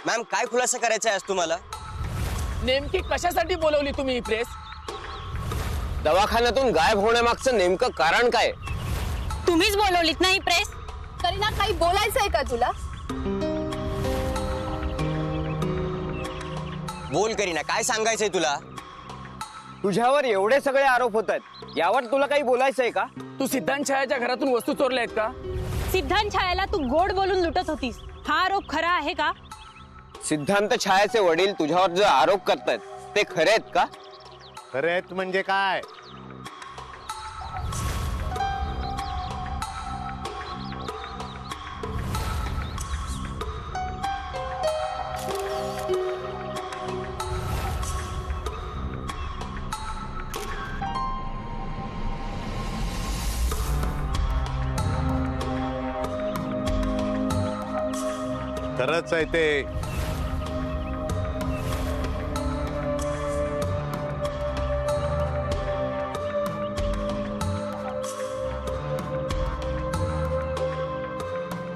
Ma'am काय खुलासा करायचा आहे आज तुम्हाला? नेमकी कशासाठी बोलवली तुम्ही ही प्रेस? दवाखान्यातून गायब होण्यामागचं नेमकं कारण काय? तुम्हीच बोलवलीत ना ही प्रेस? करीना काही बोलायचंय का तुला? बोल करीना, काय सांगायचंय तुला? तुझ्यावर एवढे सगळे आरोप होत आहेत, यावर तुला काही बोलायचंय का? तू सिद्धांत छायाच्या घरातून वस्तू चोरल्या आहेत का? सिद्धांत छायाला तू गोड बोलून लुटत होतीस, हा आरोप खरा आहे का? सिद्धांत छायाचे वडील तुझ्यावर जो आरोप करतायत ते खरे आहेत का? खरे आहेत म्हणजे काय? खरंच आहे ते.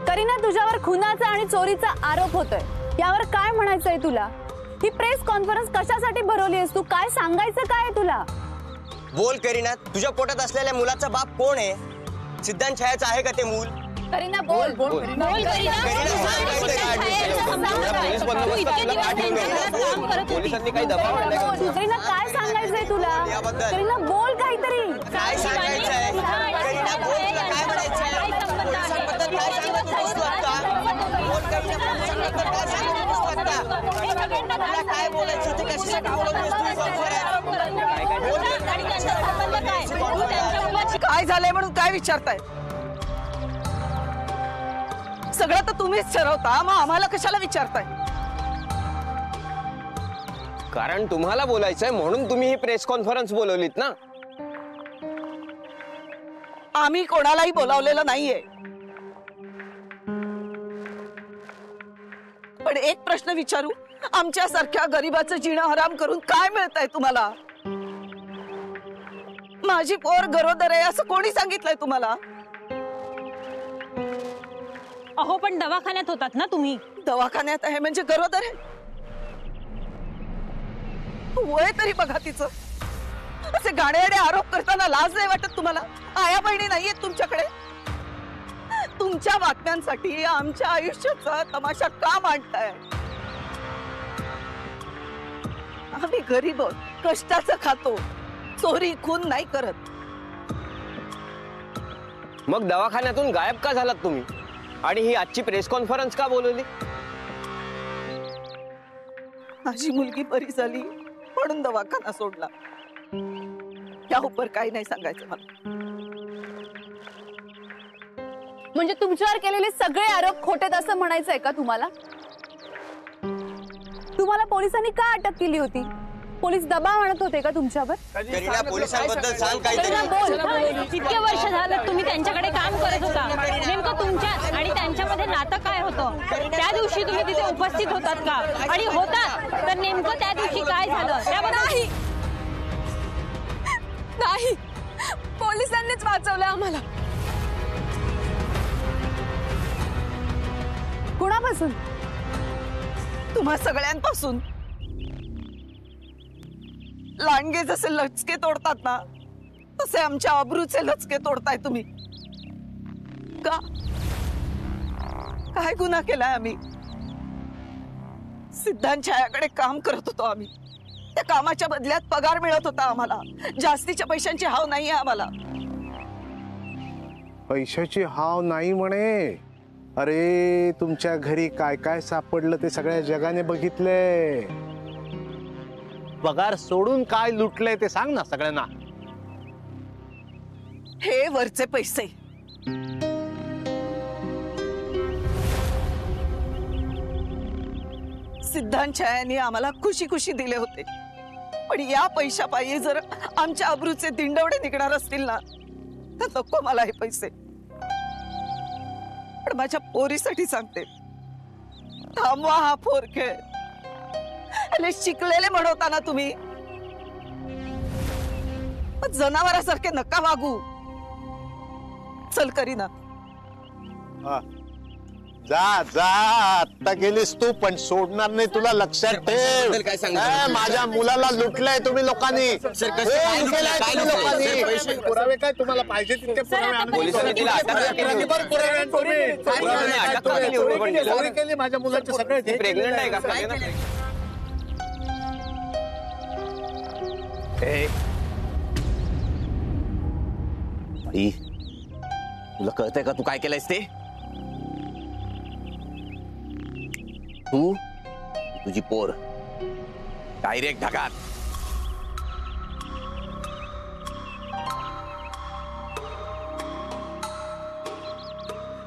करीना, तुझ्यावर खुनाचा आणि चोरीचा आरोप होतोय, यावर काय म्हणायचंय तुला? ही प्रेस कॉन्फरन्स कशासाठी भरवली आहेस तू? काय सांगायचं काय तुला? बोल करीना, तुझ्या पोटात असलेल्या मुलाचा बाप कोण आहे? सिद्धांत छायाचं आहे का ते मूल? करीना बोल बोल बोल करीना. पोलिसांनी काही दबाव आणलाय का? करीना, काय सांगायचंय तुला? करीना बोल काहीतरी. काय सांगायचंय? करीना बोल, तुला काय म्हणायचंय? पोलिसांबद्दल काय सांगत होतीस तू आता? बोल करीना, पोलिसांबद्दल काय सांगत होतीस तू आता? तुला काय बोलायचं होतं? कशासाठी बोलवलीस तू ही कॉन्फरन्स? काय झालंय म्हणून काय विचारताय? सगळं तर तुम्हीच ठरवता, मग आम्हाला कशाला विचारताय? कारण तुम्हाला बोलायचंय म्हणून तुम्ही ही प्रेस कॉन्फरन्स बोलवलीत ना. आम्ही कोणालाही बोलावलेलं नाहीये. पण एक प्रश्न विचारू, आमच्या सारख्या गरीबाचं जीणं हराम करून काय मिळतंय तुम्हाला? माझी पोर गरोदर आहे असं कोणी सांगितलंय तुम्हाला? अहो पण दवाखान्यात होतात ना तुम्ही? दवाखान्यात आहे म्हणजे गरोदर आहे? वय तरी बघा तिचं. असे गाणेआडे आरोप करताना लाज नाही वाटत तुम्हाला? आया बहिणी नाहीयेत तुमच्याकडे? तुमच्या बातम्यांसाठी आमच्या आयुष्याचा तमाशा का मांडताय? आम्ही गरीब आहोत, कष्टाचं खातो, चोरी खून नाही करत. मग दवाखान्यातून गायब का झालात तुम्ही? आणि ही आजची प्रेस कॉन्फरन्स का बोलवली? माझी मुलगी बरी झाली म्हणून दवाखाना सोडला. या उपर काही नाही सांगायचं मला. म्हणजे तुमच्यावर केलेले सगळे आरोप खोटेत असं म्हणायचंय का तुम्हाला? तुम्हाला पोलिसांनी का अटक केली होती? पोलीस दबाव आणत होते का तुमच्यावर? करीना, पोलिसांबद्दल सांग काहीतरी. इतके वर्ष झालं तुम्ही त्यांच्याकडे काम करत होता, नेमकं तुमच्यात आणि त्यांच्यामध्ये नातं काय होतं? त्या दिवशी तुम्ही तिथे उपस्थित होतात का? आणि होतात तर नेमकं त्या दिवशी काय झालं त्याबद्दल? नाही, पोलिसांनीच वाचवलं आम्हाला. कुणापासून? तुम्हा सगळ्यांपासून. लांडगे जसे लचके तोडतात ना, तसे आमच्या अब्रूचे लचके तोडताय तुम्ही. का? काय गुन्हा केलाय आम्ही? सिद्धांत छायाकडे काम करत होतो आम्ही. त्या कामाच्या बदल्यात पगार मिळत होता आम्हाला. जास्तीच्या पैशांची हाव नाहीये आम्हाला. पैशाची हाव नाही म्हणे. अरे तुमच्या घरी काय काय सापडलं ते सगळ्या जगाने बघितलंय. पगार सोडून काय लुटलंय ते सांग ना सगळ्यांना. हे वरचे पैसे सिद्धांत छायाने आम्हाला खुशी खुशी दिले होते. पण या पैशापायी जर आमच्या अब्रूचे दिंडवडे निघणार असतील ना, तर नको मला हे पैसे. पण माझ्या पोरीसाठी सांगते, थांबवा हा फोरखेळ. शिकलेले म्हणवता ना तुम्ही, जनावरासारखे नका वागू. चल करीना. जा जा आत्ता गेलीस तू पण सोडणार नाही तुला लक्षात ठेव काय सांगता? माझ्या मुलाला लुटलंय तुम्ही लोकांनी खून केलाय तुम्ही लोकांनी. पुरावे काय तुम्हाला पाहिजे तितके पुरावे आणून पोलिसांनी तिला अटक केली. रात्रभर पुरावे आणून तुम्ही. पुराव्याने अटक का केली? उभं पण केलं. चोरी केली माझ्या मुलाचे सगळे ती प्रेग्नंट आहे का? सांगा ना. ए, आई, तुला कळतंय का तू काय केलंयस ते? तू तुझी पोर डायरेक्ट ढगात.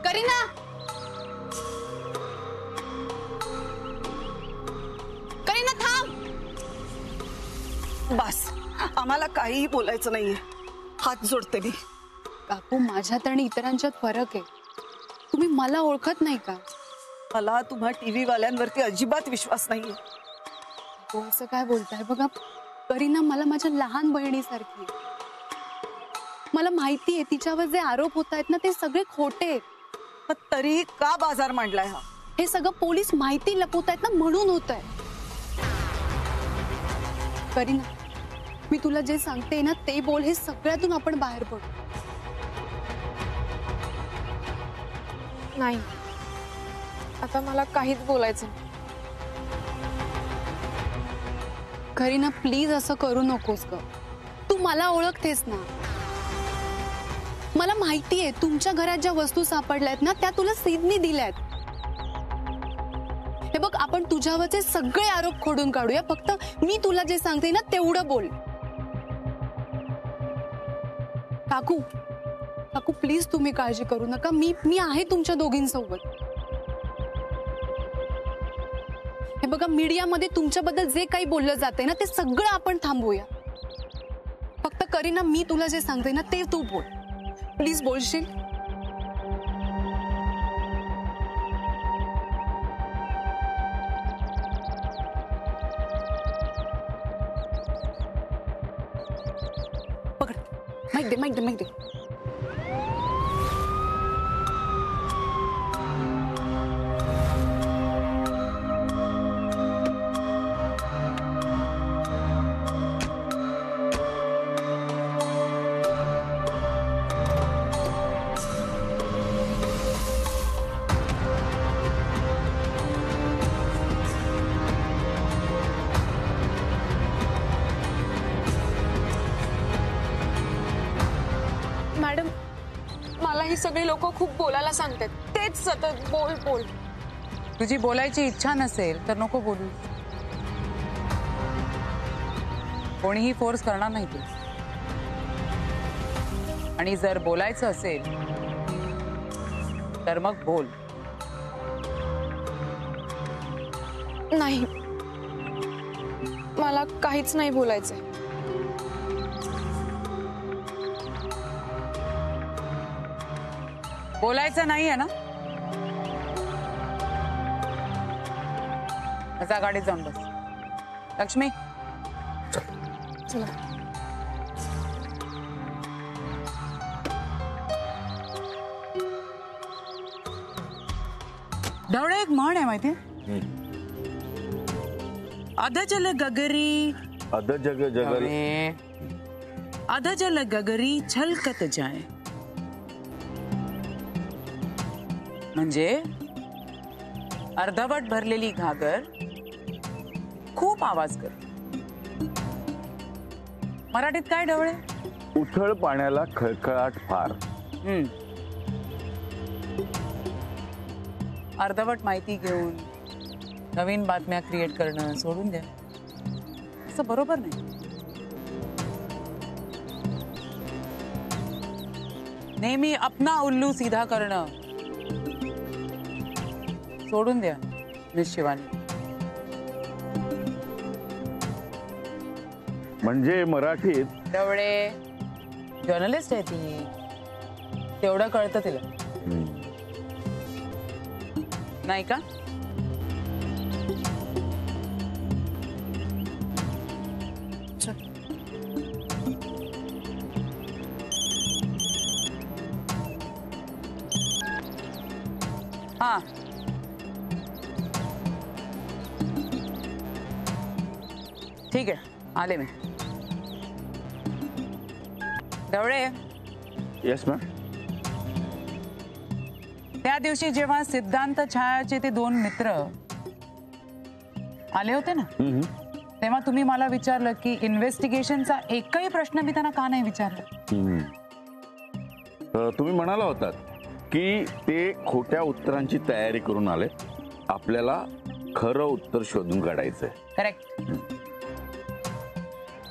करीना करीना थांब. बस आम्हाला काहीही बोलायचं नाहीये. हात जोडते मी. काकू माझ्यात आणि इतरांच्यात फरक आहे. तुम्ही मला ओळखत नाही का? मला तुम्हा टीव्ही वाल्यांवरती अजिबात विश्वास नाहीये. हो असं काय बोलताय? बघा करीना मला माझ्या लहान बहिणीसारखी आहे. मला माहिती आहे तिच्यावर जे आरोप होत आहेत ना ते सगळे खोटे आहेत. पण तरीही का बाजार मांडलाय हा? हे सगळं पोलीस माहिती लपवत आहेत ना म्हणून होत आहे. करीना मी तुला जे सांगते ना ते बोल. हे सगळ्यातून आपण बाहेर पडू. नाही आता मला काहीच बोलायचं. करीना प्लीज असं करू नकोस ग. तू मला ओळखतेस ना. मला माहिती आहे तुमच्या घरात ज्या वस्तू सापडल्यात ना त्या तुला सिद्धनी दिल्यात. हे बघ आपण तुझ्यावरचे सगळे आरोप खोडून काढूया. फक्त मी तुला जे सांगते ना तेवढं बोल. काकू काकू प्लीज तुम्ही काळजी करू नका. मी आहे तुमच्या दोघींसोबत. हे बघा मीडियामध्ये तुमच्याबद्दल जे काही बोललं जाते ना ते सगळं आपण थांबवूया. फक्त करीना मी तुला जे सांगते ना ते तू बोल. प्लीज बोलशील? पकड. माईक दे माईक दे माईक दे. मॅडम मला ही सगळी लोक खूप बोलायला सांगतात. तेच सतत बोल बोल. तुझी बोलायची इच्छा नसेल तर नको बोलू. कोणीही फोर्स करणार नाही तू. आणि जर बोलायचं असेल तर मग बोल. नाही मला काहीच नाही बोलायचंय. बोलायचं नाहीये ना? जा गाडीत जाऊन बस. लक्ष्मी चला. ढवळे एक म्हण आहे माहितीये? अधजल गगरी अधजल गगरी छलकत जाए. म्हणजे अर्धवट भरलेली घागर खूप आवाज कर. मराठीत काय ढवळे? उथळ पाण्याला खळखळाट फार. अर्धवट माहिती घेऊन नवीन बातम्या क्रिएट करणं सोडून द्या. असं बरोबर नाही. नेहमी अपना उल्लू सीधा करणं सोडून द्या निश्चिवाने. म्हणजे मराठीत तेवढे जर्नलिस्ट आहे ती. तेवढं कळतं तिला नाही का? हा ठीक आहे, आले मी. Dhawale, yes ma'am. त्या दिवशी जेव्हा सिद्धांत छायाचे ते 2 मित्र आले होते ना, तेव्हा तुम्ही मला विचारलं की इन्व्हेस्टिगेशनचा एकही प्रश्न मी त्यांना का नाही विचारला. तुम्ही म्हणाला होतात की ते खोट्या उत्तरांची तयारी करून आले, आपल्याला खरं उत्तर शोधून काढायचंय. करेक्ट.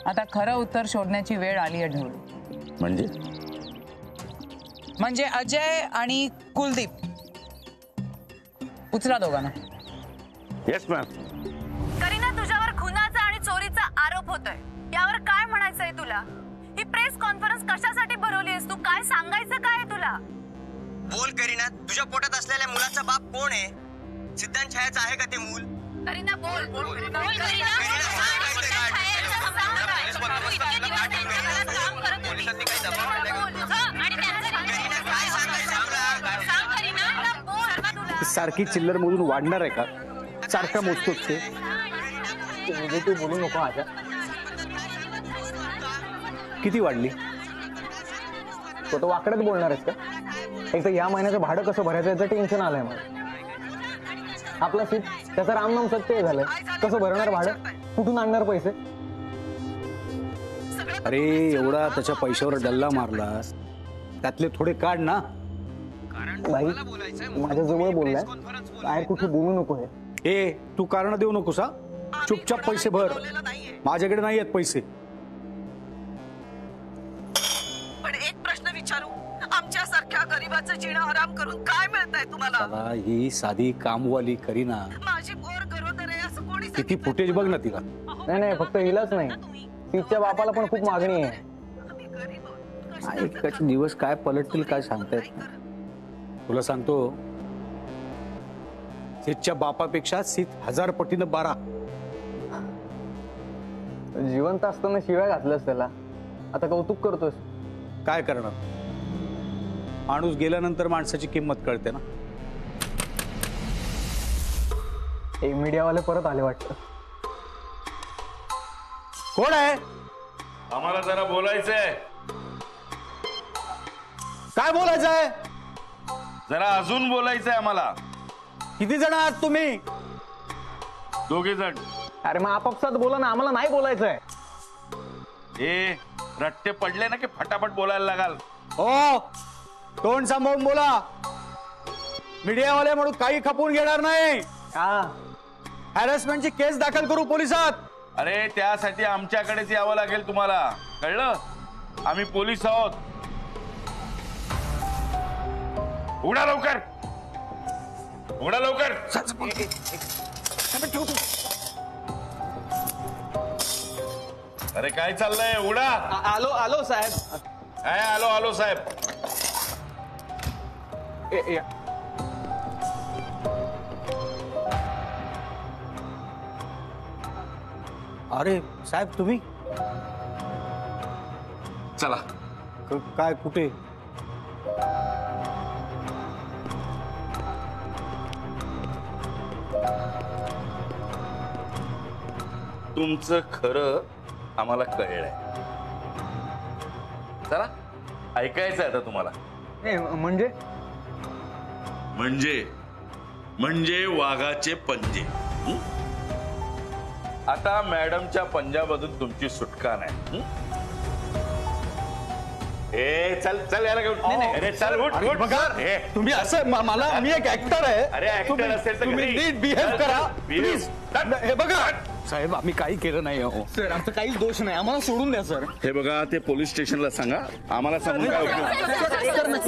आता खरं उत्तर शोधण्याची वेळ आली आहे ढवळे. म्हणजे अजय आणि कुलदीप, उचला दोघांना. Yes ma'am. करीना, तुझ्यावर खुनाचा आणि चोरीचा आरोप होतोय, यावर काय म्हणायचंय तुला? ही प्रेस कॉन्फरन्स कशासाठी भरवली आहेस तू? काय सांगायचं काय तुला? बोल करीना, तुझ्या पोटात असलेल्या मुलाचा बाप कोण आहे? सिद्धांत छायाचं आहे का ते मूल? करीना बोल. सारखी चिल्लर मोजून वाढणार आहे का? सारखा मोजतोच ते. तू बोलू नको आजा. किती वाढली? तो वाकडच बोलणार आहेस का? एक तर या महिन्याचं भाडं कसं भरायचं याचं टेन्शन आलंय मला. आपला सीट त्याचं रामनाम सत्य झालंय. कसं भरणार भाडं? कुठून आणणार पैसे? अरे एवढा त्याच्या पैशावर डल्ला मारलास, त्यातले थोडे काढ ना. भाई माझ्याजवळ बोललाय, बाहेर कुठे बोलू नको. हे तू कारण देऊ नकोस हा. चुपचाप पैसे भर. माझ्याकडे नाही आहेत पैसे. पण एक प्रश्न विचारू, आमच्या सारख्या गरीबाचं जीणं आराम करून काय मिळतंय तुम्हाला? ही साधी कामवाली करीना, माझी पोर गरोदर आहे असं कोणी किती फुटेज बघ ना तिला. नाही फक्त हिलाच नाही, तिच्या बापाला पण खूप मागणी आहे. एकाचे दिवस काय पलटतील काय सांगता येत नाही. तुला सांगतो, सीटच्या बापापेक्षा सीट 1000 पटीनं 12. जिवंत असताना शिव्या घातल्यास त्याला, आता कौतुक करतोस. काय करणार, माणूस गेल्यानंतर माणसाची किंमत कळते ना. हे मीडियावाले परत आले वाटतं. कोण आहे? आम्हाला जरा बोलायचंय. काय बोलायचंय? जरा अजून बोलायचंय आम्हाला. किती जण आहात तुम्ही? 2 जण. अरे मग आपापसात बोला ना, आम्हाला नाही बोलायचंय. ए रट्टे पडले ना की फटाफट बोलायला लागाल. हो, तोंड सांभाळून बोला. मीडियावाले म्हणून काही खपवून घेणार नाही. हॅरेसमेंटची केस दाखल करू पोलिसात. अरे त्यासाठी आमच्याकडेच यावं लागेल तुम्हाला, कळलं? आम्ही पोलीस आहोत. उघडा लवकर, उघडा लवकर. अरे काय चाललंय? उघडा. आलो साहेब. काय आलो साहेब? अरे साहेब तुम्ही? चला. काय कुठे? तुमचं खरं आम्हाला कळलंय. चला, ऐकायचं आता तुम्हाला. म्हणजे वाघाचे पंजे. आता मॅडमच्या पंजाबमधून तुमची सुटका नाही. चल याला घेऊन. अरे चल उठ. तुम्ही असं मला, मी एक ऍक्टर आहे. अरे ऍक्टर असेल तर तुम्ही नीट बिहेव करा प्लीज. हे बघा साहेब, आम्ही काही केलं नाही हो सर. आमचा काहीच दोष नाही, आम्हाला सोडून द्या सर. हे बघा, ते पोलीस स्टेशनला सांगा. आम्हाला सांगून काय उपयोग?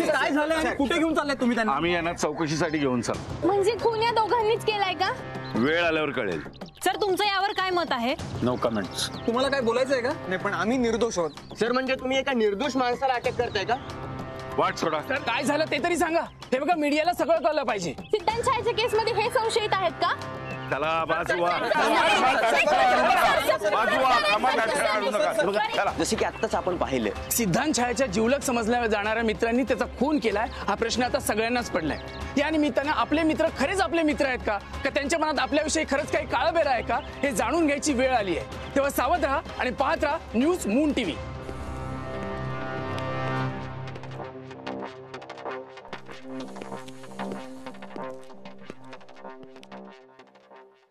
काय झालं? कुठे घेऊन चाललाय तुम्ही त्यांना? आम्ही यांना चौकशीसाठी घेऊन चाल. म्हणजे खून या दोघांनीच केलाय का? वेळ आल्यावर कळेल. सर, तुमचं यावर काय मत आहे? No comments. तुम्हाला काय बोलायचंय का? नाही पण आम्ही निर्दोष आहोत सर. म्हणजे तुम्ही एका निर्दोष माणसाला अटक करताय का? वाट सोडा. काय झालं ते तरी सांगा. हे बघा, मीडियाला सगळं कळलं पाहिजे. सिद्धांत छायाच्या केसमध्ये हे संशयित आहेत का? चला बाजूवा चला. जसे की आत्ताच आपण पाहिलं, सिद्धांत छायाच्या जिवलग समजल्या जाणाऱ्या मित्रांनी त्याचा खून केलाय. हा प्रश्न आता सगळ्यांनाच पडलाय. त्या निमित्तानं आपले मित्र खरेच आपले मित्र आहेत का त्यांच्या मनात आपल्याविषयी खरंच काही काळबेरा आहे का, हे जाणून घ्यायची वेळ आली आहे. तेव्हा सावध राहा आणि पाहत राहा न्यूज मून टीव्ही.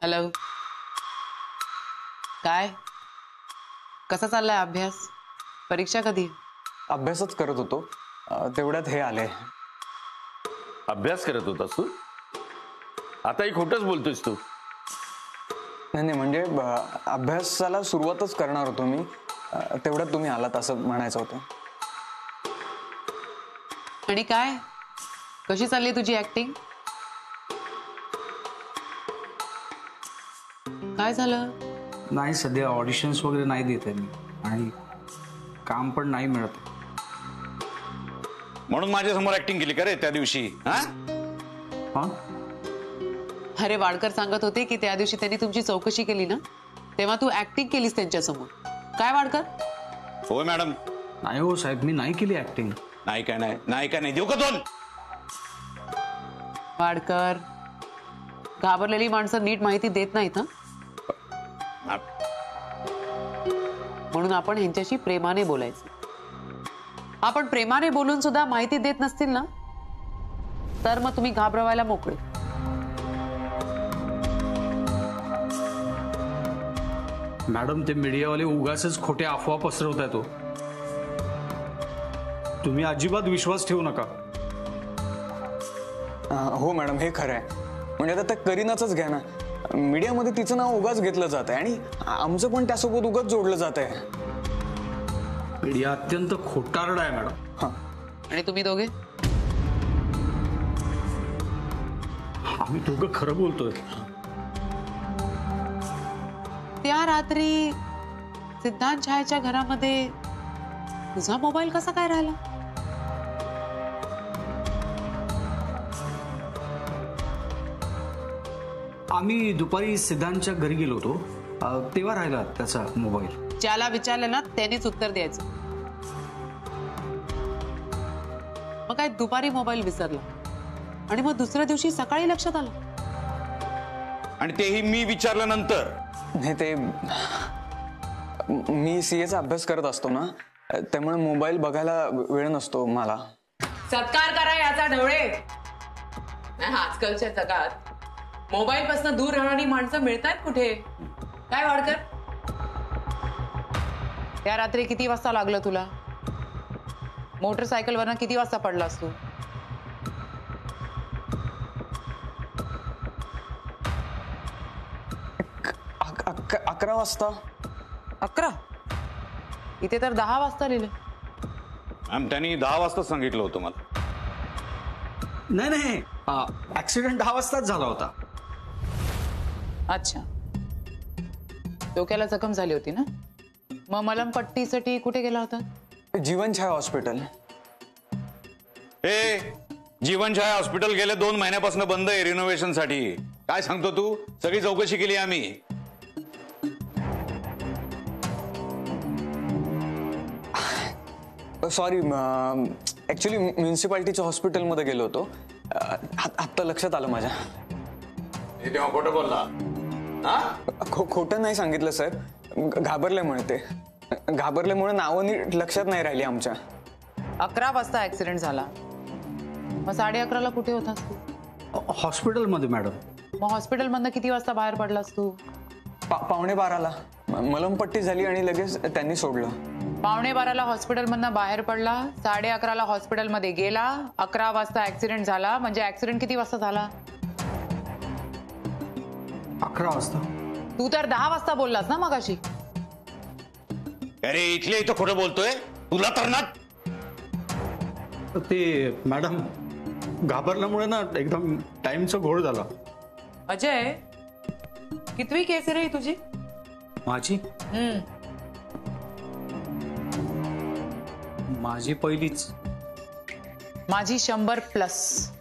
हॅलो, काय कसा चाललाय अभ्यास? परीक्षा कधी? अभ्यासच करत होतो, तेवढ्यात हे आले. अभ्यास करत होतास तू? आताही खोटंच बोलतोयस तू. नाही म्हणजे अभ्यासाला सुरुवातच करणार होतो मी, तेवढ्यात तुम्ही आलात असं म्हणायचं होतं. आणि काय कशी चालली तुझी ऍक्टिंग? काय झालं? नाही, सध्या ऑडिशन्स वगैरे नाही देते मी आणि काम पण नाही मिळत. म्हणून माझ्या समोर ऍक्टिंग केली का रे त्या दिवशी? अरे वाडकर सांगत होते की त्या दिवशी त्यांनी तुमची चौकशी केली ना, तेव्हा तू ऍक्टिंग केलीस त्यांच्या समोर. काय वाडकर? होय मॅडम. नाही हो साहेब, मी नाही केली ऍक्टिंग. नाही काय नाही देऊ का दोन? वाडकर, घाबरलेली माणसं नीट माहिती देत नाहीत. म्हणून आपण ह्यांच्याशी प्रेमाने बोलायचं. आपण प्रेमाने बोलून सुद्धा माहिती देत नसतील ना, तर मग तुम्ही घाबरवायला मोकळे. मॅडम, ते मीडियावाले उगाचच खोट्या अफवा पसरवत आहेत. तुम्ही अजिबात विश्वास ठेवू नका. हो मॅडम, हे खरं आहे. म्हणजे आता त्या करीनाचंच घ्या ना, मीडियामध्ये तिचं नाव उगाच घेतलं जात आहे आणि आमचं पण त्यासोबत उगाच जोडलं जात आहे. मीडिया अत्यंत खोटारडा आहे मॅडम. आणि तुम्ही दोघे? आम्ही दोघं खरं बोलतोय. त्या रात्री सिद्धांत छायाच्या घरामध्ये तुझा मोबाईल कसा काय राहिला? आम्ही दुपारी सिद्धांतच्या घरी गेलो होतो, तेव्हा राहिला त्याचा मोबाईल. ज्याला विचारलं ना त्यानेच उत्तर द्यायचं. मग काय दुपारी मोबाईल विसरला आणि मग दुसऱ्या दिवशी सकाळी लक्षात आलं? आणि तेही मी विचारल्यानंतर? नाही, ते मी सीएचा अभ्यास करत असतो ना, त्यामुळे मोबाईल बघायला वेळ नसतो मला. सत्कार करा याचा ढवळे. आजकालच्या जगात मोबाईल पासून दूर राहणारी माणसं मिळतात कुठे? काय वाडकर, त्या रात्री किती वाजता लागलं तुला? मोटरसायकलवरनं किती वाजता पडलास तू? अकरा वाजता. 11? इथे तर 10 वाजता लिहिलं. मॅम, त्यांनी 10 वाजता सांगितलं होतं मला. नाही, ऍक्सिडेंट 10 वाजताच झाला होता. अच्छा, डोक्याला जखम झाली होती ना? मग मलमपट्टीसाठी कुठे गेला होता? जीवन छाया हॉस्पिटल. जीवन छाया हॉस्पिटल गेले 2 महिन्यापासून बंद आहे रिनोव्हेशन साठी. काय सांगतो तू? सगळी चौकशी केली आम्ही. सॉरी, ऍक्च्युली म्युन्सिपाल्टीच्या हॉस्पिटलमध्ये गेलो होतो. आत्ता लक्षात आलं माझ्या. तेव्हा खोटं बोलला? खोटं नाही सांगितलं सर, घाबरल्यामुळे. ते घाबरल्यामुळे नावं नीट लक्षात नाही राहिली आमच्या. 11 वाजता ऍक्सिडेंट झाला, मग 11:30ला कुठे होतास तू? हॉस्पिटलमध्ये मॅडम. मग हॉस्पिटलमधनं किती वाजता बाहेर पडलास तू? 11:15ला मलमपट्टी झाली आणि लगेच त्यांनी सोडलं. 11:15ला हॉस्पिटलमधनं बाहेर पडला, 11:30ला हॉस्पिटलमध्ये गेला, 11 वाजता ऍक्सिडेंट झाला. म्हणजे ऍक्सिडेंट किती वाजता झाला? 11 वाजता. तू तर 10 वाजता बोललास ना मगाशी. अरे इथले इथं खोटं बोलतोय तुला तर ना. ते मॅडम, घाबरल्यामुळे ना एकदम टाइमचा घोळ झाला. अजय, कितवी केस रे तुझी? माझी माझी पहिलीच. माझी 100+.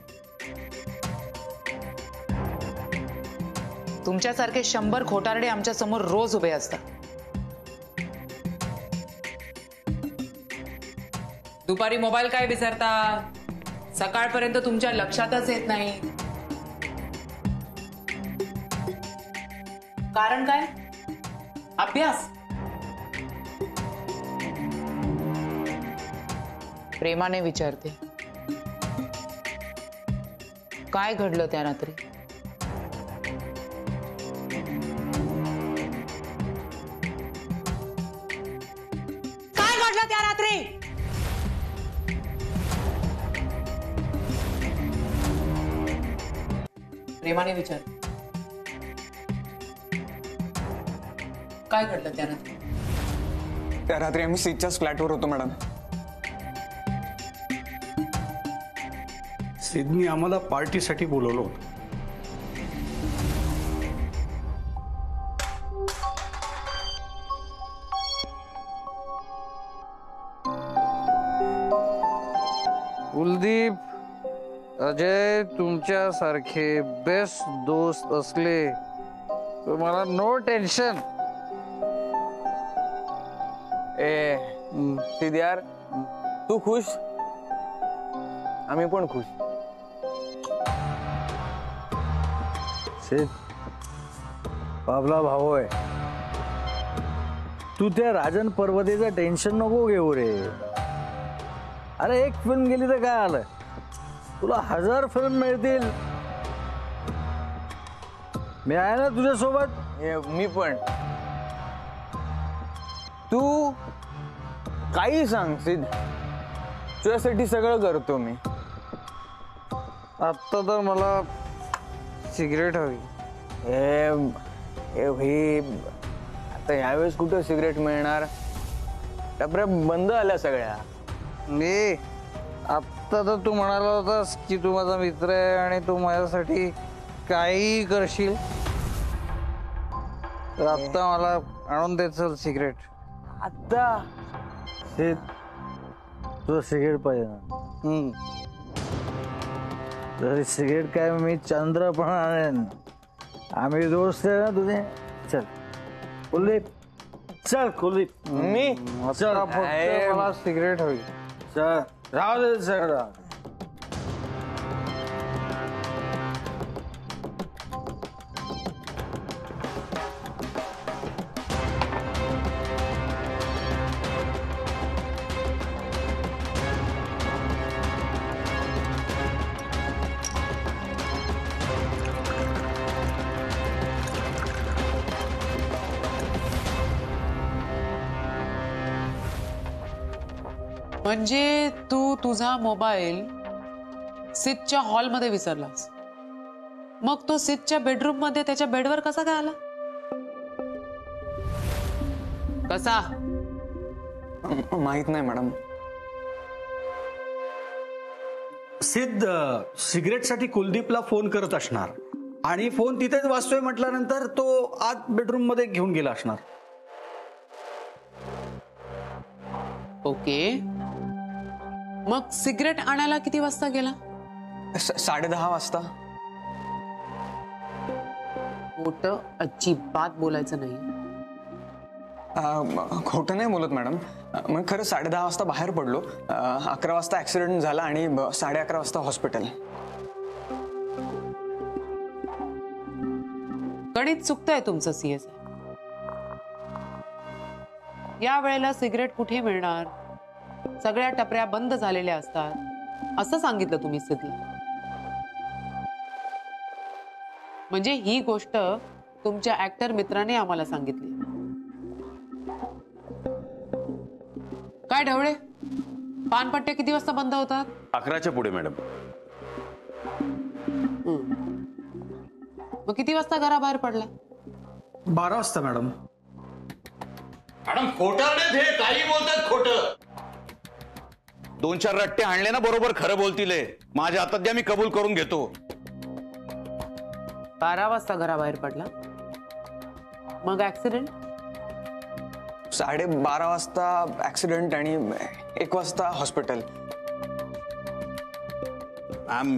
तुमच्यासारखे 100 खोटारडे आमच्या समोर रोज उभे असतात. दुपारी मोबाईल काय विसरता, सकाळपर्यंत तुमच्या लक्षातच येत नाही. कारण काय? अभ्यास. प्रेमाने विचारते, काय घडलं त्या रात्री? काय घडलं त्या रात्री? प्रेमाने विचार, काय घडलं त्या रात्री? त्या रात्री आम्ही सिद्धच्याच फ्लॅटवर होतो मॅडम. सिद्धनी आम्हाला पार्टीसाठी बोलवलं होतं. कुलदीप, अजय तुमच्यासारखे बेस्ट दोस्त असले तर मला नो टेन्शन. सिद्ध यार, तू खुश, आम्ही पण खुश. सिद्ध, बाबला भाऊ आहे. तू त्या राजन पर्वतेचं टेन्शन नको घेऊ रे. अरे एक फिल्म गेली तर काय आलं, तुला 1000 फिल्म मिळतील. मी आहे ना तुझ्यासोबत. मी पण. तू काही सांग सिद्ध, तुझ्यासाठी सगळं करतो मी. आत्ता तर मला सिगरेट हवी. आता यावेळेस कुठं सिगरेट मिळणार, टपऱ्या बंद आल्या सगळ्या. मी आत्ता तर तू म्हणाला होतास की तू माझा मित्र आहे आणि तू माझ्यासाठी काही करशील, तर आत्ता मला आणून दे चल सिगरेट. आत्ता तुझं सिगरेट पाहिजे ना? तरी सिगरेट काय मी चंद्र पण आणेन. आम्ही दोस्त आहे ना तुझे. चल कुलदीप, चल कुलदीप. मी चल, फक्त मला सिगरेट हवी. चल राहू दे सगळं. म्हणजे तू तुझा मोबाईल सिद्धच्या हॉलमध्ये विसरलास, मग तो सिद्धच्या बेडरूम मध्ये त्याच्या बेडवर कसा काय आला? कसा? माहित नाही मॅडम. सिद्ध सिगरेटसाठी कुलदीपला फोन करत असणार आणि फोन तिथेच वाजतोय म्हटल्यानंतर तो आत बेडरूम मध्ये घेऊन गेला असणार. ओके, मग सिगरेट आणायला किती वाजता गेला? 10:30 वाजता. खोटं अजिबात बोलायचं नाही. खोटं नाही बोलत मॅडम. मग खरं 10:30 वाजता बाहेर पडलो. 11 वाजता ऍक्सिडेंट झाला आणि 11:30 वाजता हॉस्पिटल. गणित चुकतंय तुमचं सीएस. या वेळेला सिगरेट कुठे मिळणार? सगळ्या टपऱ्या बंद झालेल्या असतात असं सांगितलं तुम्ही सिद्धला. म्हणजे ही गोष्ट तुमच्या ऍक्टर मित्राने आम्हाला सांगितली. काय ढवळे, पानपट्ट्या किती वाजता बंद होतात? 11च्या पुढे मॅडम. मग किती वाजता घराबाहेर पडला? 12 वाजता मॅडम. मॅडम खोटारडे हे काही बोलतात खोटं. 2-4 रट्टे आणले ना बरोबर खरं बोलतील. माझ्या हातात द्या, मी कबूल करून घेतो. 12 वाजता घराबाहेर पडला, मग ऍक्सिडेंट? 12:30 वाजता ऍक्सिडेंट आणि 1 वाजता हॉस्पिटल.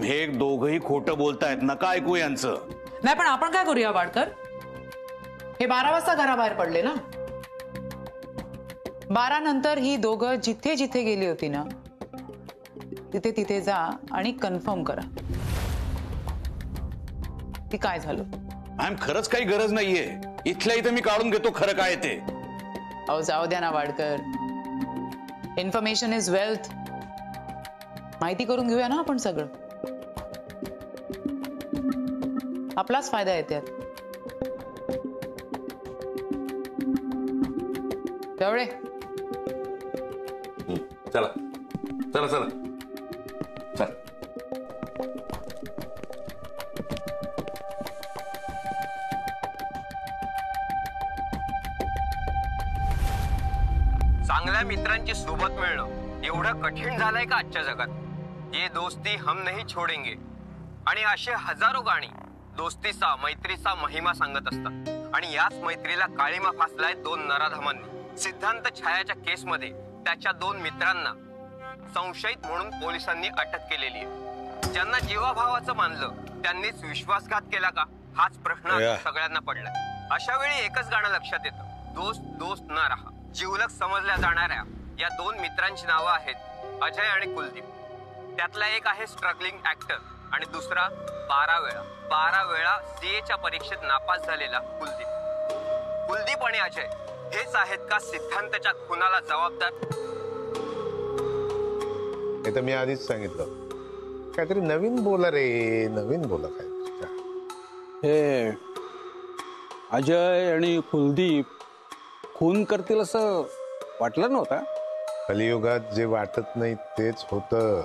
हे दोघही खोटं बोलतायत, नका ऐकू यांचं. नाही पण आपण काय करूया वाडकर, हे 12 वाजता घराबाहेर पडले ना, 12 नंतर ही दोघं जिथे जिथे गेली होती ना तिथे तिथे जा आणि कन्फर्म करा की काय झालं. मॅम खरंच काही गरज नाहीये, इथल्या इथे मी काढून घेतो खरं काय ते. अहो जाऊ द्या ना वाडकर, इन्फॉर्मेशन इज वेल्थ. माहिती करून घेऊया ना आपण सगळं, आपलाच फायदा आहे त्यात. तेवढे चला चला चला चल. चांगल्या मित्रांची सोबत मिळणं एवढं कठीण झालंय का आजच्या जगात. ये दोस्ती हम नहीं छोडेंगे आणि असे हजारो गाणी दोस्तीचा मैत्रीचा महिमा सांगत असतात. आणि याच मैत्रीला काळीमा फासलाय 2 नराधमांनी. सिद्धांत छायाच्या केसमध्ये त्याच्या 2 मित्रांना संशयित म्हणून पोलिसांनी अटक केलेली आहे. ज्यांना जीवाभावाचं मानलं त्यांनीच विश्वासघात केला का, हाच प्रश्न सगळ्यांना पडलाय. अशा वेळी एकच गाणं लक्षात येतं, दोस्त दोस्त न रहा. जिवलग समजल्या जाणाऱ्या या 2 मित्रांची नावं आहेत अजय आणि कुलदीप. त्यातला एक आहे स्ट्रगलिंग ऍक्टर आणि दुसरा 12 वेळा सीएच्या परीक्षेत नापास झालेला कुलदीप. कुलदीप आणि अजय हेच आहेत का सिद्धांतच्या खुनाला जबाबदार? हे तर मी आधीच सांगितलं, काहीतरी नवीन बोला रे, नवीन बोला. काय हे अजय आणि कुलदीप खून करतील असं वाटलं नव्हतं. कलियुगात जे वाटत नाही तेच होतं.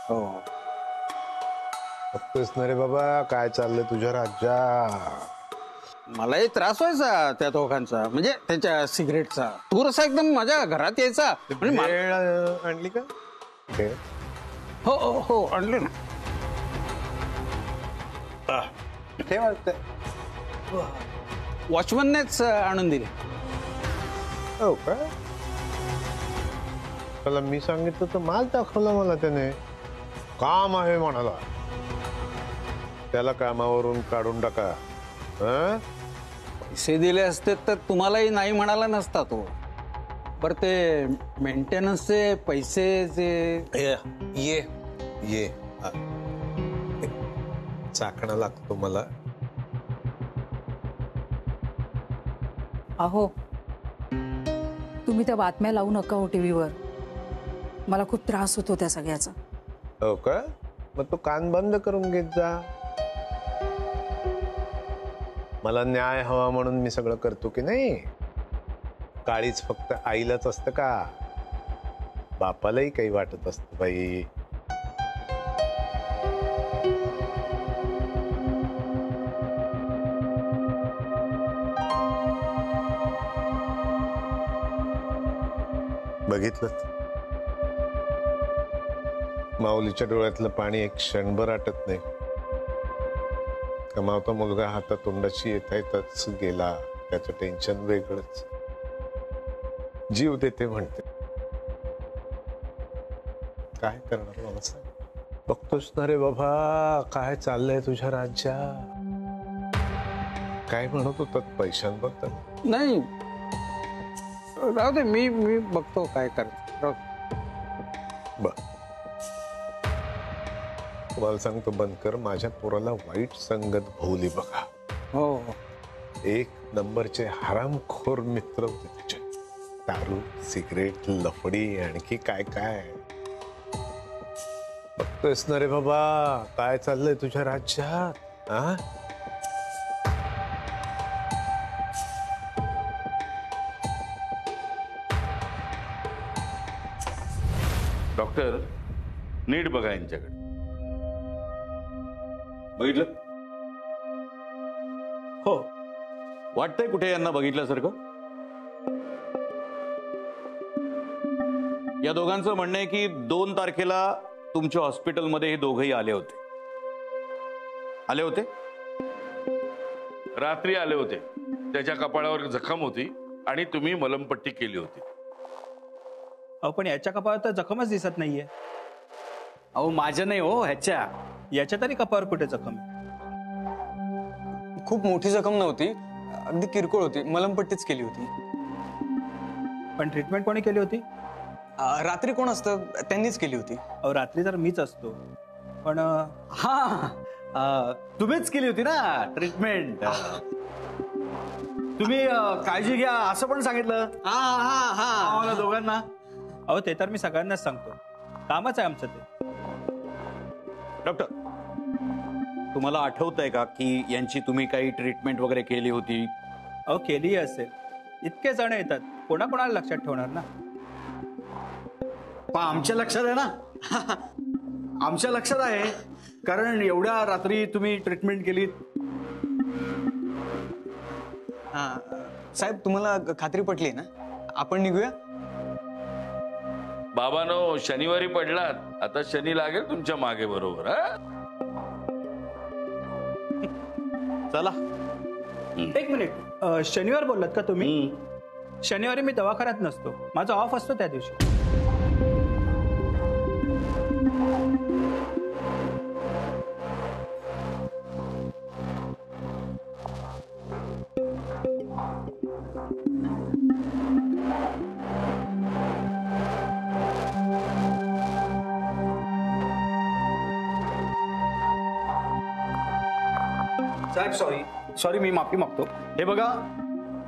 हो बघतोस ना रे बाबा काय चाललंय तुझ्या राज्यात. मलाही त्रास व्हायचा त्या दोघांचा, म्हणजे त्यांच्या सिगरेटचा. तू रसा एकदम माझ्या घरात यायचा. भेळ आणली का? हो हो हो आणली ना. ते वॉचमननेच आणून दिली. हो का? त्याला मी सांगितलं तर माल दाखवला मला त्याने. काम आहे म्हणाला, त्याला कामावरून काढून टाका. पैसे दिले असते तर तुम्हालाही नाही म्हणाला नसता तो. पर ते मेंटेनन्सचे पैसे जे ये चाकणा लागतो मला. अहो तुम्ही त्या बातम्या लावू नका हो टीव्हीवर, मला खूप त्रास होतो त्या सगळ्याचा. हो का? मग तो कान बंद करून घेत जा. मला न्याय हवा म्हणून मी सगळं करतो की नाही. काळीच फक्त आईलाच असतं का? बापालाही काही वाटत असतं बाई. बघितलं, माऊलीच्या डोळ्यातलं पाणी एक क्षणभर आटत नाही. कमावता मुलगा हातात तोंडाशी येता येताच गेला, त्याचं टेन्शन वेगळंच. जीव देते म्हणते, काय करणार मला सांग. बघतोस ना रे बाबा काय चाललंय तुझ्या राज्यात. काय म्हणत होतात पैशांबद्दल? नाही राहू दे, मी बघतो काय करायचं. तुम्हाला सांगतो बंद कर. माझ्या पोराला वाईट संगत भोवली बघा. हो 1 नंबरचे हरामखोर मित्र होते त्याचे. दारू, सिगरेट, लफडी, आणखी काय काय. बघतोयस ना रे बाबा काय चाललंय तुझ्या राज्यात. डॉक्टर नीट बघा यांच्याकडे. बघितलं? हो. वाटतंय कुठे यांना बघितल्यासारखं? या दोघांचं म्हणणं आहे की 2 तारखेला तुमच्या हॉस्पिटलमध्ये हे दोघंही आले होते. आले होते? रात्री आले होते. त्याच्या कपाळावर जखम होती आणि तुम्ही मलमपट्टी केली होती. अहो पण याच्या कपाळावर तर जखमच दिसत नाहीये. अहो माझ्या नाही हो, ह्याच्या. याच्या तरी कपाळावर कुठे जखम? खूप मोठी जखम नव्हती, अगदी किरकोळ होती, मलमपट्टीच केली होती. पण ट्रीटमेंट कोणी केली होती? रात्री कोण असतं त्यांनीच केली होती. रात्री तर मीच असतो, पण हा तुम्हीच केली होती ना ट्रीटमेंट. तुम्ही काळजी घ्या असं पण सांगितलं आम्हाला दोघांना. अहो ते तर मी सगळ्यांनाच सांगतो, कामच आहे आमचं ते. डॉक्टर, तुम्हाला आठवतंय का की यांची तुम्ही काही ट्रीटमेंट वगैरे केली होती? अहो केलीही असेल, इतके जण येतात, कोणाकोणाला लक्षात ठेवणार ना. पण आमच्या लक्षात आहे ना. आमच्या लक्षात आहे, कारण एवढ्या रात्री तुम्ही ट्रीटमेंट केली. साहेब तुम्हाला खात्री पटली ना? आपण निघूया. बाबांनो, शनिवारी पडलात, आता शनी लागेल तुमच्या मागे बरोबर. चला. एक मिनिट, शनिवार बोललात का तुम्ही? शनिवारी मी दवाखान्यात नसतो, माझा ऑफ असतो त्या दिवशी. साहेब सॉरी मी माफी मागतो. हे बघा,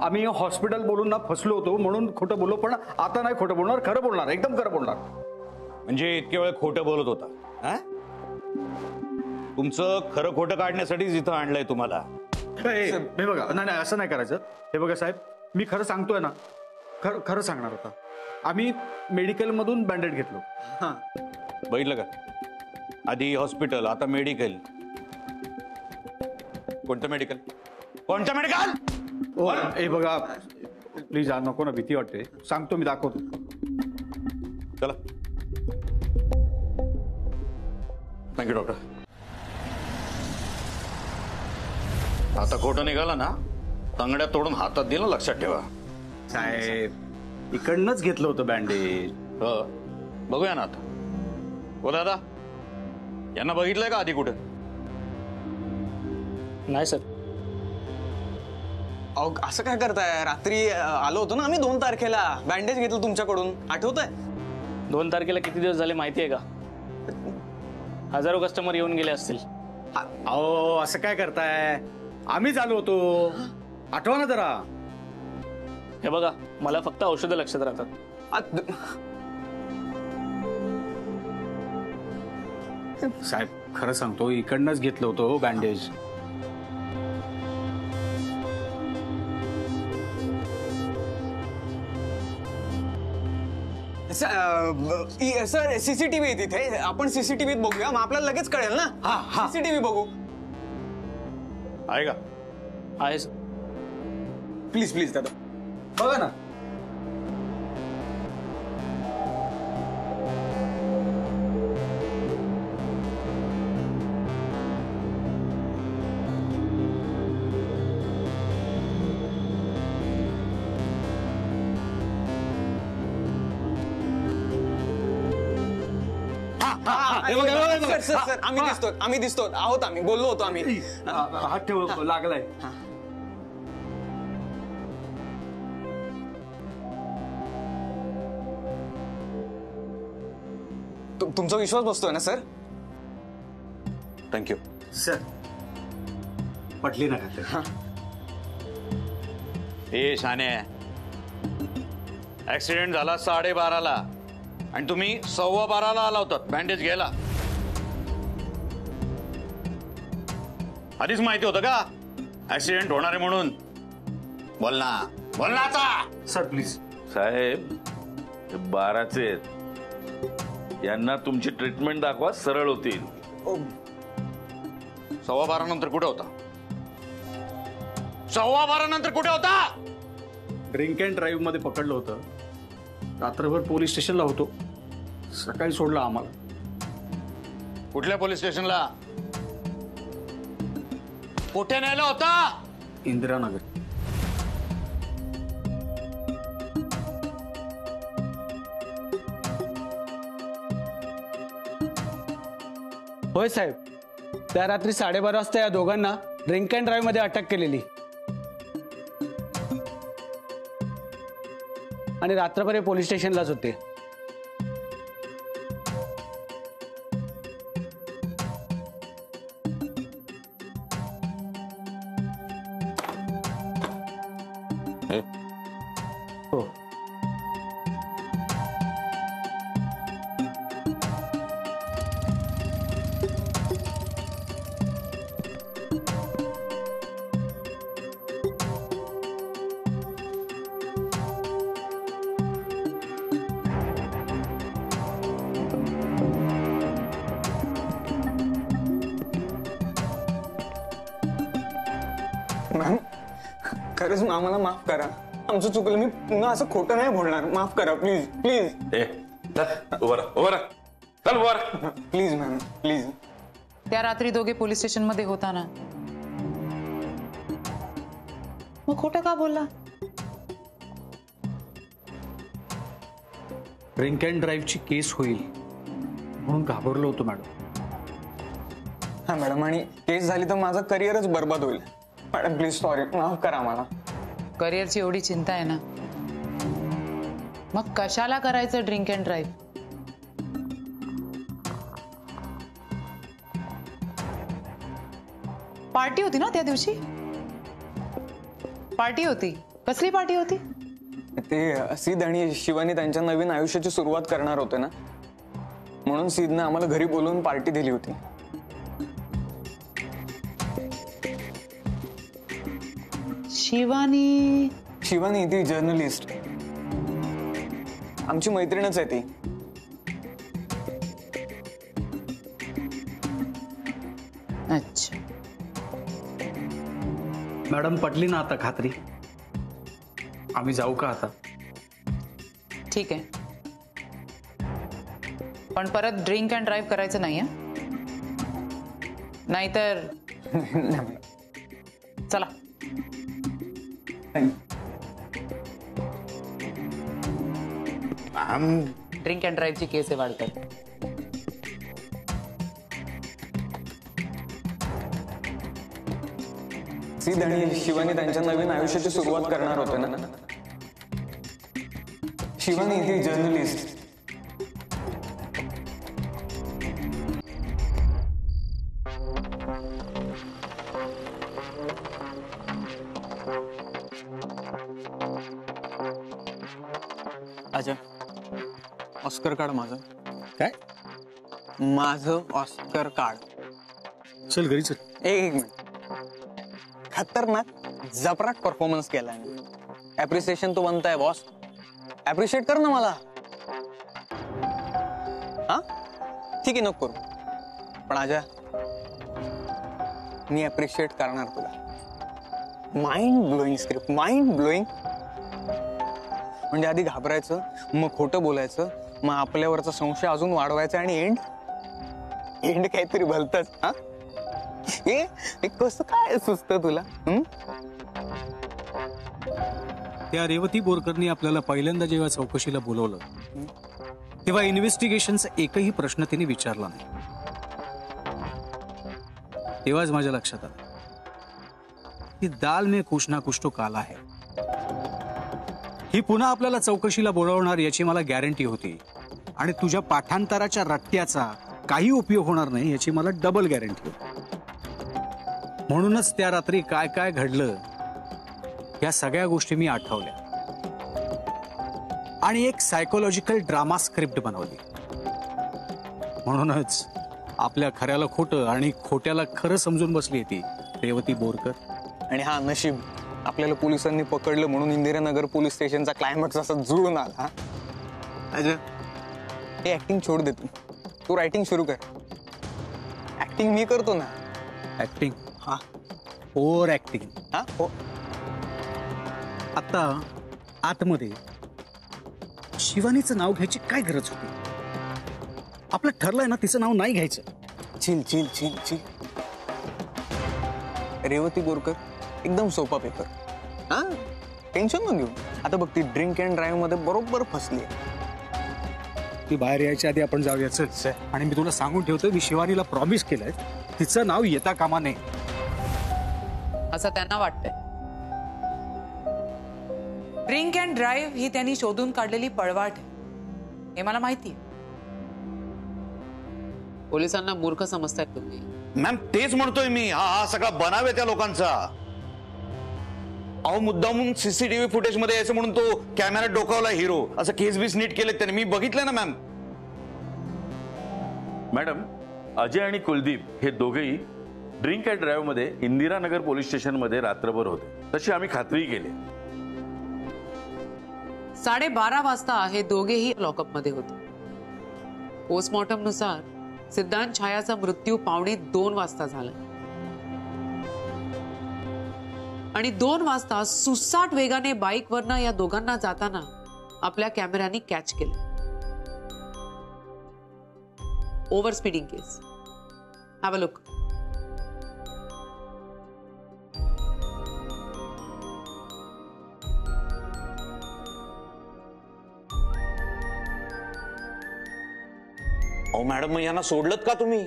आम्ही हॉस्पिटल बोलून ना फसलो होतो, म्हणून खोटं बोललो. पण आता नाही खोटं बोलणार, खरं बोलणार, एकदम खरं बोलणार. म्हणजे इतके वेळ खोटं बोलत होता? तुमचं खरं खोटं काढण्यासाठीच इथं आणलंय तुम्हाला. हे बघा, नाही असं नाही करायचं. हे बघा साहेब, मी खरं सांगतोय ना, खरं सांगणार होता. आम्ही मेडिकल मधून बँडेड घेतलो. बघितलं का? आधी हॉस्पिटल, आता मेडिकल. कोणतं मेडिकल? कोणतं मेडिकल? हे बघा प्लीज, नको ना, भीती वाटते. सांगतो, मी दाखवतो. चला. Thank you doctor. आता खोटं निघाला ना, तंगड्या तोडून हातात दिलं, लक्षात ठेवा. साहेब इकडनंच घेतलं होतं बँडेज. बघूया ना आता. हो दादा, यांना बघितलंय का आधी कुठे? नाही सर. अहो असं काय करताय? रात्री आलो होतो ना आम्ही 2 तारखेला, बँडेज घेतलं तुमच्याकडून, आठवतंय? 2 तारखेला किती दिवस झाले माहितीये का? हजारो कस्टमर येऊन गेले असतील. अहो असं काय करताय? आम्हीच आलो होतो, आठवा ना जरा. हे बघा, मला फक्त औषधं लक्षात राहतात. साहेब खरं सांगतो, इकडनंच घेतलं होतं बँडेज. सर सीसीटीव्ही तिथे, आपण सीसीटीव्हीत बघूया, मग आपल्याला लगेच कळेल ना. सीसीटीव्ही बघू. आहे का? आहे सर. प्लीज प्लीज दादा बघा ना. सर आम्ही दिसतो आहोत, आम्ही बोललो होतो. आम्ही हात ठेव, लागलाय. तुमचा विश्वास बसतोय ना सर? Thank you sir. पटली ना का? हे शाने, ऍक्सिडेंट झाला 12:30ला आणि तुम्ही 12:15ला आला होतात बँडेज घ्यायला. आधीच माहिती होतं का ऍक्सिडेंट होणार आहे म्हणून? बोल ना, बोल ना आता. Sir please. साहेब 12चे आहेत, यांना तुमची ट्रीटमेंट दाखवा, सरळ होतील. 12:15 नंतर कुठे होता? 12:15 नंतर कुठे होता? ड्रिंक अँड ड्राईव्ह मध्ये पकडलं होतं. रात्रभर पोलीस स्टेशनला होतो, सकाळी सोडलं आम्हाला. कुठल्या पोलीस स्टेशनला? कुठे नेलं होता? इंदिरानगर. होय साहेब, त्या रात्री 12:30 वाजता या दोघांना ड्रिंक अँड ड्राईव्ह मध्ये अटक केलेली आणि रात्रभर पोलीस स्टेशनलाच होते. हो. मॅम खरंच आम्हाला माफ करा. आमचं चुकलं. मी पुन्हा असं खोटं नाही बोलणार. माफ करा please please. Please ma'am please. त्या रात्री दोघे पोलीस स्टेशन मध्ये होता ना, मग खोटं का बोलला? ड्रिंक अँड ड्राईव्हची केस होईल म्हणून घाबरलो होतो मॅडम. हा मॅडम, आणि केस झाली तर माझं करिअरच बर्बाद होईल. मॅडम प्लीज सॉरी, माफ करा मला. करिअरची एवढी चिंता आहे ना, मग कशाला करायचं ड्रिंक अँड ड्राईव्ह? पार्टी होती ना त्या दिवशी? पार्टी होती. कसली पार्टी होती? ते सिद्ध आणि शिवानी त्यांच्या नवीन आयुष्याची सुरुवात करणार होते ना, म्हणून सिद्धने आम्हाला घरी बोलवून पार्टी दिली होती. शिवानी ती जर्नलिस्ट, आमची मैत्रीणच आहे ती. अच्छा मॅडम, पटली ना आता खात्री? आम्ही जाऊ का आता? ठीक आहे, पण परत ड्रिंक अँड ड्राईव्ह करायचं नाही. नाहीतर चला. ड्रिंक अँड ड्राईव्हची केस आहे वाढतात. सिद्ध आणि शिवानी त्यांच्या नवीन आयुष्याची सुरुवात करणार होते ना. शिवानी ती जर्नलिस्ट. अजय, ऑस्कर कार्ड माझं. काय? माझं ऑस्कर कार्ड. चल घरी चल. एक मिनिट. खतरनाक जबराट परफॉर्मन्स केलाय. ऍप्रिसिएशन तो बनताय बॉस. ऍप्रिशिएट कर ना मला. हा ठीक आहे, नको करू, पण अजय मी ऍप्रिशिएट करणार तुला. Mind blowing script, mind blowing. म्हणजे आधी घाबरायचं, मग खोटं बोलायचं, मग आपल्यावरचा संशय अजून वाढवायचा, आणि एंड काहीतरी भलतच. हा हे कसं काय सुचतं तुला? त्या रेवती बोरकरनी आपल्याला पहिल्यांदा जेव्हा चौकशीला बोलवलं तेव्हा इन्व्हेस्टिगेशनचा एकही प्रश्न तिने विचारला नाही. तेव्हाच माझ्या लक्षात आलं की दाल में कुछ ना कुछ तो काला है. ही पुन्हा आपल्याला चौकशीला बोलवणार याची मला गॅरंटी होती, आणि तुझ्या पाठांतराच्या रट्ट्याचा काही उपयोग होणार नाही याची मला डबल गॅरंटी होती. म्हणूनच त्या रात्री काय काय घडलं या सगळ्या गोष्टी मी आठवल्या आणि एक सायकोलॉजिकल ड्रामा स्क्रिप्ट बनवली. म्हणूनच आपल्या खऱ्याला खोटं आणि खोट्याला खरं समजून बसली ती रेवती बोरकर. आणि हा नशीब आपल्याला पोलिसांनी पकडलं म्हणून इंदिरानगर पोलीस स्टेशनचा क्लायमॅक्स असा जुळून आला. अजय, हे ऍक्टिंग छोड दे. तू रायटिंग सुरू कर. ऍक्टिंग मी करतो ना. ऍक्टिंग? हा, ओव्हर ऍक्टिंग. हा हो. आता आतमध्ये शिवानीचं नाव घ्यायची काय गरज होती? आपलं ठरलंय ना तिचं नाव नाही घ्यायचं. Chill chill chill chill. Revati Borkar एकदम सोपा पेपर. हा, टेन्शन न घेऊ. आता बघ, ती ड्रिंक अँड ड्राईव्ह मध्ये बरोबर फसली. ती बाहेर यायच्या आधी आपण जाऊया. चल. आणि मी तुला सांगून ठेवतो, मी शिवानीला प्रॉमिस केलंय तिचं नाव येता कामा नये. असं त्यांना वाटतंय. ड्रिंक अँड ड्राईव्ह ही त्यांनी शोधून काढलेली पळवाट आहे हे मला माहितीये. पोलिसांना मूर्ख समजतायत तुम्ही. मॅम तेच म्हणतोय मी, हा सगळा बनाव आहे त्या लोकांचा. अहो मुद्दामून सीसीटीव्ही फुटेज मध्ये यायचं म्हणून तो कॅमेरा डोकावला हिरो, असं केस बीस नीट केले त्याने, मी बघितलं ना मॅम. मॅडम, अजय आणि कुलदीप हे दोघेही ड्रिंक अँड ड्राईव्ह मध्ये इंदिरानगर पोलीस स्टेशन मध्ये रात्रभर होते, तशी आम्ही खात्री केली. 12:30 वाजता हे दोघेही लॉकअप मध्ये होते. पोस्टमॉर्टम नुसार सिद्धांत छायाचा मृत्यू 1:45 वाजता झाला आणि 2 वाजता सुसाट वेगाने बाईकवरनं या दोघांना जाताना आपल्या कॅमेऱ्याने कॅच केलं. Over speeding case. Have a look. अहो मॅडम, मग यांना सोडलत का तुम्ही?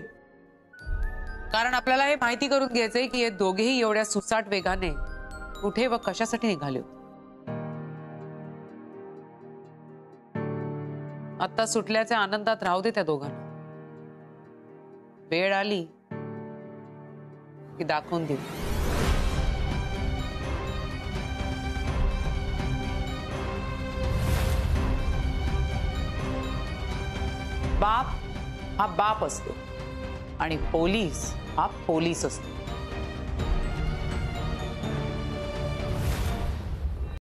कारण आपल्याला हे माहिती करून घ्यायचंय की हे दोघेही एवढ्या सुसाट वेगाने कुठे व कशासाठी निघाले होते. आता सुटल्याच्या आनंदात राहू दे त्या दोघांना. वेळ आली की दाखवून देऊ. बाप हा बाप असतो आणि पोलीस हा पोलीस असतो.